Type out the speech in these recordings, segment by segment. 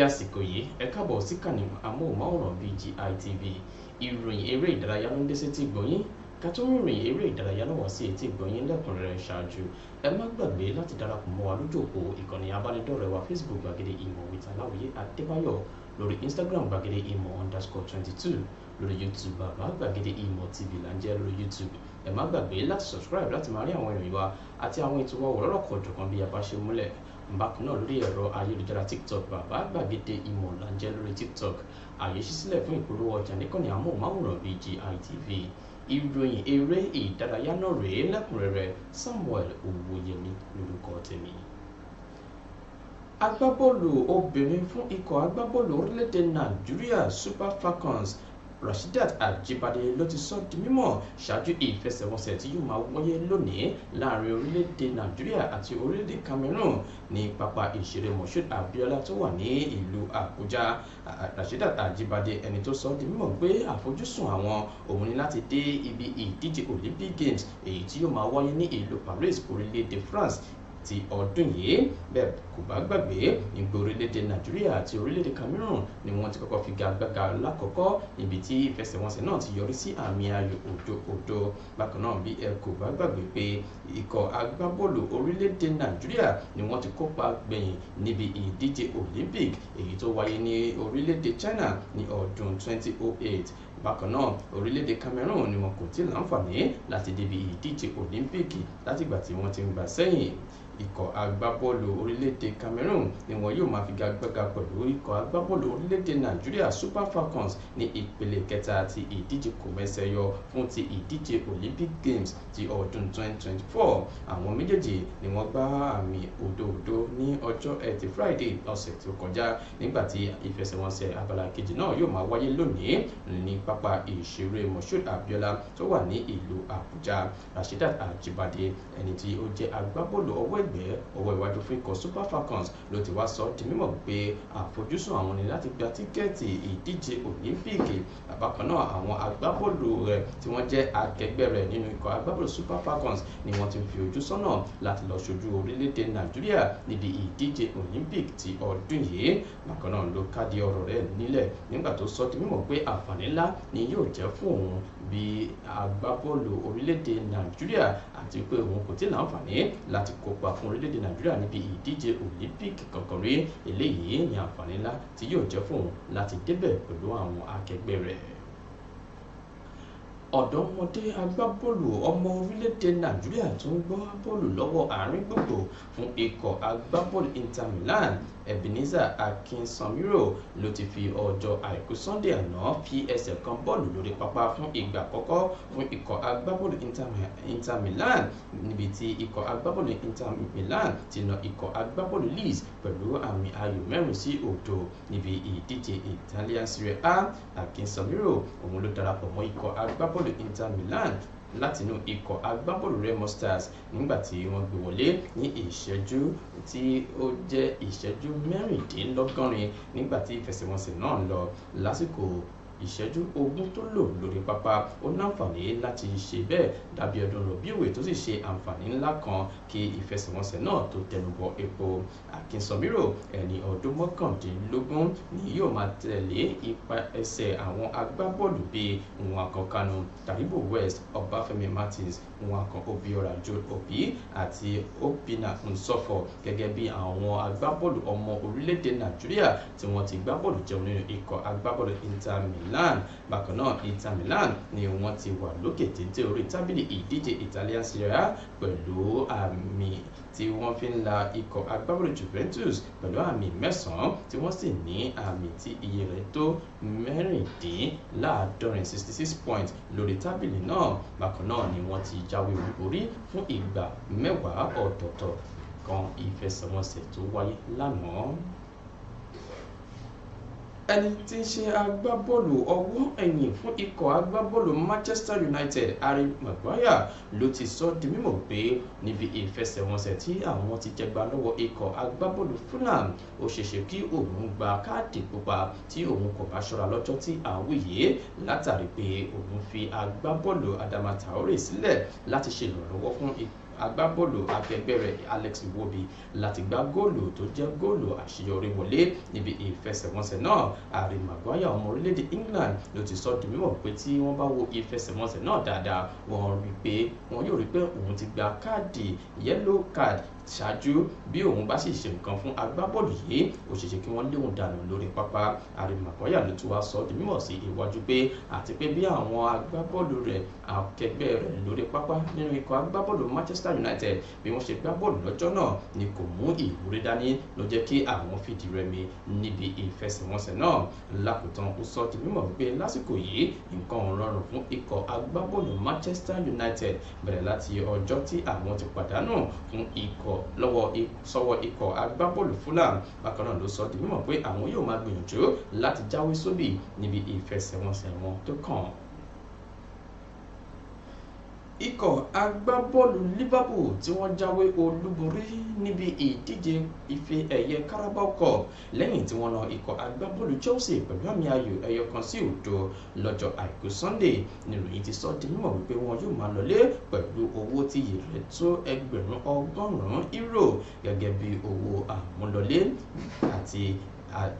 dédé àsìkò yìí ẹ káàbọ̀ sí kànnì amóhùnmáwòrán BGI TV. Ìròyìn eré ìdárayá ló ń dé sétí ìgbọ̀nyín ká tó mú ìròyìn eré ìdárayá náà wá sí etí ìgbọ̀nyín lẹ́kùnrẹ́rẹ́ ṣáájú ẹ má gbàgbé láti darapọ̀ mọ́ wa lójú òpó ìkànnì abánidọ́rẹ̀ẹ́ wa Facebook gbàgede ìmọ̀ with Aláwìyé Adébáyọ̀, lórí Instagram gbàgede ìmọ̀ _22, lórí YouTube bàbá gbàgede ìmọ̀ TV là ń jẹ́ lórí YouTube. Ẹ má gbàgbé láti subscribe láti máa rí àwọn ìròyìn wa àti àwọn ètò wa wọ̀rọ̀kọ̀ jọ̀kan bí a bá ṣe múlẹ̀. Bákan náà lórí ẹ̀rọ ayélujára TikTok bàbá gbàgede ìmọ̀ là ń jẹ́ lórí TikTok. Ààyè ṣí sílẹ̀ fún ìpolówó ọjà níkànnì amóhùnmáwòrán BGI TV. Ìròyìn eré ìdárayá náà rèé lẹ́kùnrẹ́rẹ́. Samuel Owóyẹmí lórúkọ tèmi. Agbábọ́ọ̀lù obìnrin fún ikọ̀ agbábọ́ọ̀lù orílẹ̀-èdè Nàìjíríà Super Falcons Rasheedat Ajibade ló ti sọ di mímọ̀ ṣáájú ìfẹsẹ̀wọnsẹ̀ tí yóò máa wáyé lónìí láàrin orílẹ̀-èdè Nàìjíríà àti orílẹ̀-èdè Cameroon ní pápá ìṣeré Moshood Abiola tó wà ní ìlú Àbújá. Rasheedat Ajibade ẹni tó sọ di mímọ̀ pé àfojúsùn àwọn òun ni láti dé ibi ìdíje Olympic Games èyí tí yóò máa wáyé ní ìlú Paris orílẹ̀-èdè France ti ọdún yìí. Bẹ́ẹ̀ kò bá gbàgbé ìgbà orílẹ̀-èdè Nàìjíríà àti orílẹ̀-èdè Cameroon ni wọ́n ti kọ́kọ́ figagbága lákọ̀ọ́kọ́ níbi tí ìfẹsẹ̀wọnsẹ̀ náà ti yọrí sí àmì ayò òdo. Bákan náà bí ẹ kò bá gbàgbé pé ikọ̀ agbábọ́ọ̀lù orílẹ̀-èdè Nàìjíríà ni wọ́n ti kópa gbẹ̀yìn níbi ìdíje Olympic èyí tó wáyé ní orílẹ̀-èdè China ní ọdún 2008. Bákan náà orílẹ̀-èdè Cameroon ni wọn kò tí ì láǹfààní láti débi ìdíje Olympic látìgbà tí wọ́n ti ń gbà sẹ́yìn. Ikọ̀ agbábọ́ọ̀lù orílẹ̀-èdè Cameroon ni wọn yóò máa figagbága pẹ̀lú ikọ̀ agbábọ́ọ̀lù orílẹ̀-èdè Nàìjíríà Super Falcons ní ìpele kẹta ti ìdíje kòmẹ́sẹ̀yọ fún ti ìdíje Olympic Games ti ọdún 2024. Àwọn méjèèjì ni wọ́n gbá àmì òdo ní ọjọ́ Ẹtì Friday ọ̀sẹ̀ tó kọjá nígbà tí ìfẹsẹ̀wọnsẹ̀ abala kejì náà yóò máa wáyé lónìí ní pápá ìṣeré Moshood Abiola tó wà ní ìlú Àbújá. Rasheedat Ajibade ẹni tí ó jẹ́ agbábọ́ọ̀lù ọwọ́ iwájú fún ikọ̀ Super Falcons ló ti wá sọ di mímọ̀ pé àfojúsùn àwọn ni láti gba tíkẹ́ẹ̀tì ìdíje Olympic. Bákan náà àwọn agbábọ́ọ̀lù rẹ̀ tí wọ́n jẹ́ akẹgbẹ́ rẹ̀ nínú ikọ̀ agbábọ́ọ̀lù Super Falcons ni wọ́n ti fi ojú sọ́nà láti lọ ṣojú orílẹ̀-èdè Nàìjíríà níbi ìdíje Olympic ti ọdún yìí. Bákan náà ló kádì ọ̀rọ̀ rẹ̀ nílẹ̀ nígbà tó sọ di mímọ̀ pé àǹfààní ńlá ni yóò jẹ́ fún òun bí agbábọ́ọ̀lù orílẹ̀-èdè Nàìjíríà àti pé òun kò tí ì láǹfààní láti kópa fún orílẹ̀-èdè Nàìjíríà níbi ìdíje Olympic kankan rí. Eléyìí ni àǹfààní ńlá tí yóò jẹ́ fún òun láti débẹ̀ pẹ̀lú àwọn akẹgbẹ́ rẹ̀. Ọ̀dọ́mọdé agbábọ́ọ̀lù ọmọ orílẹ̀-èdè Nàìjíríà tó ń gbá bọ́ọ̀lù lọ́wọ́ àárín gbogbo fún ikọ̀ agbábọ́ọ̀lù Inter Milan Ebenezer Akinsanmiro ló ti fi ọjọ́ àìkú Sunday àná fi ẹsẹ̀ kan bọ́ọ̀lù lórí pápá fún ìgbà àkọ́kọ́ fún ikọ̀ agbábọ́ọ̀lù Inter Milan níbi tí ikọ̀ agbábọ́ọ̀lù Inter Milan ti na ikọ̀ agbábọ́ọ̀lù Leeds pẹ̀lú àmì ayò 4-0 níbi ìdíje Italian Serie A. Akinsanmiro òun ló darapọ̀ mọ́ ikọ̀ agbábọ́ọ̀lù Inter Milan látinú ikọ̀ agbábọ́ọ̀lù Remo Stars nígbà tí wọ́n gbé wọlé ní ìṣẹ́jú tí ó jẹ́ ìṣẹ́jú 16 nígbà tí ìfẹsẹ̀wọnsẹ̀ náà ń lọ. Lásìkò ìṣẹ́jú 20 tó lò lórí pápá ó láǹfààní láti ṣe bẹ́ẹ̀ dàbí ọdún rọ̀bíòwe tó sì ṣe àǹfààní ńlá kan kí ìfẹsẹ̀wọnsẹ̀ náà tó tẹnubọ epo. Akinsanmiro ẹni ọdún 19 ni yóò máa tẹ̀lé ipa ẹsẹ̀ àwọn agbábọ́ọ̀lù bíi Nwankwo Kanu, Taribo West, Ọbáfẹ́mi Martins, Nwankwo Obiora Joe Obi àti Obinna Nsọfọ gẹ́gẹ́ bí àwọn agbábọ́ọ̀lù ọmọ orílẹ̀-èdè Nàìjíríà tí wọ́n ti gbá bọ́ọ̀lù jẹun nínú ikọ̀ agbábọ́ọ̀lù Inter Milan. Bákan náà Inter Milan ni wọ́n ti wà lókè téńté orí tábìlì ìdíje Italian Serie A pẹ̀lú àmì tí wọ́n fi ń la ikọ̀ agbábọ́ọ̀lù Juventus pẹ̀lú àmì 9 tí wọ́n sì ní àmì tí iye rẹ̀ tó 66 points lórí tábìlì náà. Bákan náà ni wọ́n ti jáwé olúborí fún ìgbà 10 ọ̀tọ̀ọ̀tọ̀ kan ìfẹsẹ̀wọnsẹ̀ tó wáyé lánàá. Ẹni tí ń ṣe agbábọ́ọ̀lù ọwọ́ ẹ̀yìn fún ikọ̀ agbábọ́ọ̀lù Manchester United Harry Maguire ló ti sọ di mímọ̀ pé níbi ìfẹsẹ̀wọnsẹ̀ tí àwọn ti jẹgba lọ́wọ́ ikọ̀ agbábọ́ọ̀lù Fulham ó ṣeéṣe kí òun gba káàdì pupa tí òun kò bá ṣọ́ra lọ́jọ́ tí à ń wòye látàrí pé òun fi agbábọ́ọ̀lù Adama Traoré sílẹ̀ láti ṣe ìrànlọ́wọ́ fún agbábọ́ọ̀lù akẹgbẹ́ rẹ̀ Alex Iwobi láti gbá góòlù tó jẹ́ góòlù àṣeyọrí wọlé níbi ìfẹsẹ̀wọnsẹ̀ náà. Harry Maguire ọmọ orílẹ̀-èdè England ló ti sọ di mímọ̀ pé tí wọ́n bá wo ìfẹsẹ̀wọnsẹ̀ náà dáadáa wọn yóò rí pé òun ti gba káàdì yellow card ṣáájú bí òun bá sì ṣe nǹkan fún agbábọ́ọ̀lù yìí ó ṣeéṣe kí wọ́n léwu dànù lórí pápá. Harry Maguire ló tún wá sọ di mímọ̀ sí iwájú pé àti pé bí àwọn agbábọ́ọ̀lù rẹ̀ akẹgbẹ́ rẹ̀ lórí pápá nínú ikọ̀ agbábọ́ọ̀lù Manchester United bí wọ́n ṣe gbá bọ́ọ̀lù lọ́jọ́ náà ni kò mú ìwúrí dání ló jẹ́ kí àwọn fìdí rẹmi níbi ìfẹsẹ̀wọnsẹ̀ náà. Lákòótán ó sọ di mímọ̀ wípé lásìkò yìí nǹkan ò rọrùn fún ikọ̀ agbábọ́ọ̀lù Manchester United bẹ̀rẹ̀ láti ọjọ́ tí àwọn ti pàdánù fún ikọ̀ sọ́wọ́ ikọ̀ agbábọ́ọ̀lù Fulham. Bákan náà ló sọ di mímọ̀ pé àwọn yóò máa gbìyànjú láti jáwé sóbì níbi ìfẹsẹ̀wọnsẹ̀ wọn tó kàn. Ikọ̀ agbábọ́ọ̀lù Liverpool tí wọ́n jáwé olúborí níbi ìdíje ife ẹ̀yẹ Carabao Cup lẹ́yìn tí wọ́n na ikọ̀ agbábọ́ọ̀lù Chelsea pẹ̀lú àmì ayò ẹyọkan sí òdo lọ́jọ́ àìkú Sunday. Níròyìn ti sọ di mímọ̀ wípé wọn yóò máa lọlé pẹ̀lú owó tí iye rẹ̀ tó €100 gẹ́gẹ́ bí owó àmúlọlé àti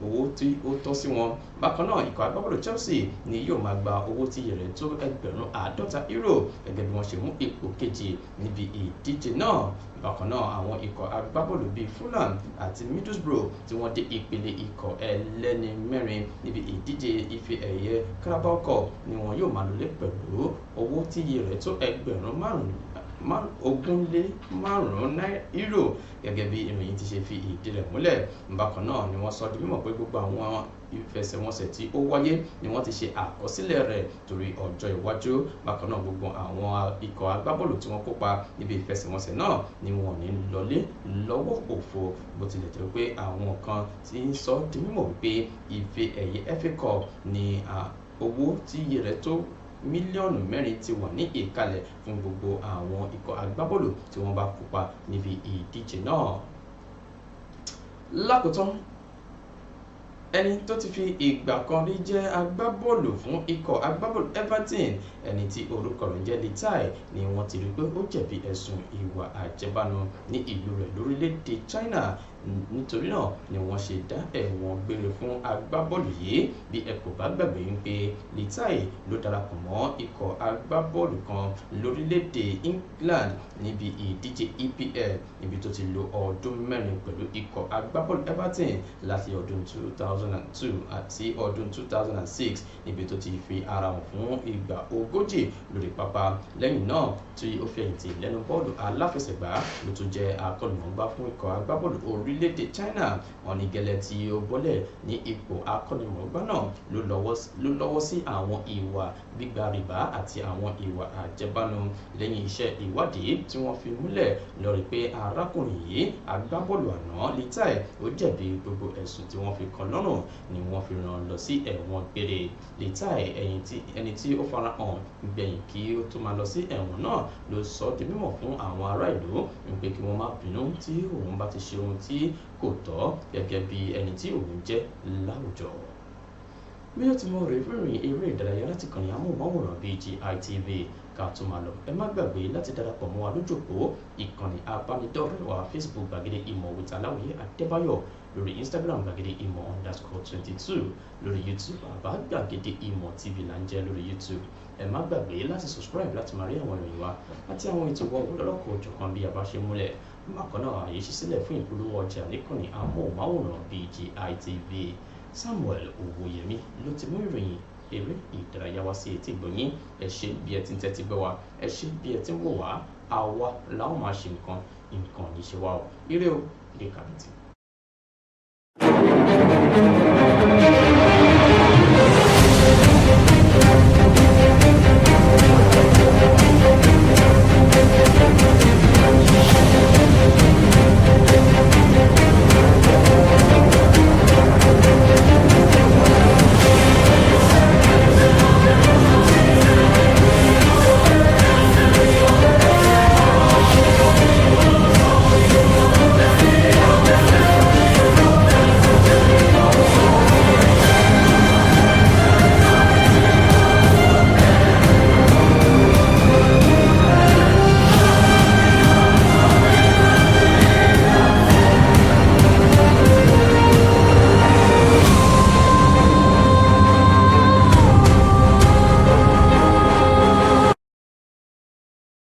owó tí ó tọ́ sí wọn. Bákan náà ikọ̀ agbábọ́ọ̀lù Chelsea ni yóò máa gba owó tí iye rẹ̀ tó €50 gẹ́gẹ́ bí wọ́n ṣe mú ipò kejì níbi ìdíje náà. Bákan náà àwọn ikọ̀ agbábọ́ọ̀lù bíi Fulham àti Middlesbrough tí wọ́n dé ìpele ikọ̀ ẹlẹ́ni mẹ́rin níbi ìdíje ife ẹ̀yẹ Carabao Cup ni wọn yóò máa lọlé pẹ̀lú owó tí iye rẹ̀ tó €5,500 gẹ́gẹ́ bí ìròyìn ti ṣe fi ìdí rẹ̀ múlẹ̀. Bákan náà ni wọ́n sọ di mímọ̀ pé gbogbo àwọn ìfẹsẹ̀wọnsẹ̀ tí ó wáyé ni wọ́n ti ṣe àkọsílẹ̀ rẹ̀ torí ọjọ́ iwájú. Bákan náà gbogbo àwọn ikọ̀ agbábọ́ọ̀lù tí wọ́n kópa níbi ìfẹsẹ̀wọnsẹ̀ náà ni wọ́n ní lọlé lọ́wọ́ òfo bó tilẹ̀ jẹ́ pé àwọn kan ti ń sọ di mímọ̀ wípé ife ẹ̀yẹ FA Cup ni owó tí iye rẹ̀ tó mílíọ̀nù 4 ti wà ní ìkàlẹ̀ fún gbogbo àwọn ikọ̀ agbábọ́ọ̀lù tí wọ́n bá kópa níbi ìdíje náà. Lákòótán ẹni tó ti fi ìgbà kan rí jẹ́ agbábọ́ọ̀lù fún ikọ̀ agbábọ́ọ̀lù Everton ẹni tí orúkọ rẹ̀ jẹ́ Litai ni wọ́n ti rí pé ó jẹ̀bi ẹ̀sùn ìwà àjẹbánu ní ìlú rẹ̀ lórílẹ̀‐èdè China. Nítorí náà ni wọ́n ṣe dá ẹ̀wọ̀n gbére fún agbábọ́ọ̀lù yìí. Bí ẹ kò bá gbàgbé wípé Litai ló darapọ̀ mọ́ ikọ̀ agbábọ́ọ̀lù kan lórílẹ̀‐èdè England níbi ìdíje EPL níbi tó ti lo ọdún 4 pẹ̀lú ikọ̀ agbábọ́ọ̀lù Everton láti ọdún 2002 àti ọdún 2006 níbi tó ti fi ara hàn fún ìgbà 40 lórí pápá. Lẹ́yìn náà tí ó fẹ̀yìntì lẹ́nu bọ́ọ̀lù aláfẹsẹ̀gbá ló tún jẹ́ akọ́nimọ̀ọ́gbá fún ikọ̀ agbábọ́ọ̀lù orílẹ̀-èdè China. Wọ́n ní gẹ́lẹ́ tí ó bọ́lẹ̀ ní ipò akọ́nimọ̀ọ́gbá náà ló lọ́wọ́ sí àwọn ìwà gbígba rìbá àti àwọn ìwà àjẹbánu. Lẹ́yìn iṣẹ́ ìwádìí tí wọ́n fi múlẹ̀ lórí pé arákùnrin yìí agbábọ́ọ̀lù àná Litai ó jẹ̀bi gbogbo ẹ̀sùn tí wọ́n fi kàn lọ́rùn ni wọ́n fi rán lọ sí ẹ̀wọ̀n gbére. Litai ẹni tí ó fara hàn gbẹ̀yìn kí ó tó máa lọ sí ẹ̀wọ̀n náà ló sọ di mímọ̀ fún àwọn ará ìlú wípé kí wọ́n má bínú tí òun bá ti ṣe ohun tí kò tọ́ gẹ́gẹ́ bí ẹni tí òun jẹ́ láwùjọ. Bí ó ti mọ rèé fún ìròyìn eré ìdárayá láti kàn ní amóhùnmáwòrán BGI TV ká tó máa lọ ẹ má gbàgbé láti darapọ̀ mọ́ wa lójú òpó ìkànnì abánidọ́rẹ̀ẹ́ wa Facebook gbàgede ìmọ̀ with Aláwìyé Adébáyọ̀, lórí Instagram gbàgede ìmọ̀ _22, lórí YouTube àbá gbàgede ìmọ̀ TV là ń jẹ́ lórí YouTube. Ẹ má gbàgbé láti subscribe láti máa rí àwọn ìròyìn wa àti àwọn ètò wọn lọ́lọ́kọ̀ òjọ̀kan bí a bá ṣe múlẹ̀. Bákan náà àyè ṣí sílẹ̀ fún ìpolówó ọjà níkànnì amóhùnmáwòrán BGI TV. Samuel Owóyẹmí ló ti mú ìròyìn eré ìdárayá wá sí etí ìgbọ̀nyín. Ẹ ṣé bí ẹ ti ń tẹ́tí gbọ́ wa, ẹ ṣé bí ẹ ti ń wò wá. Àwa la ó máa ṣe nǹkan ní ṣe wá o. Ire o, ire kàbìtì.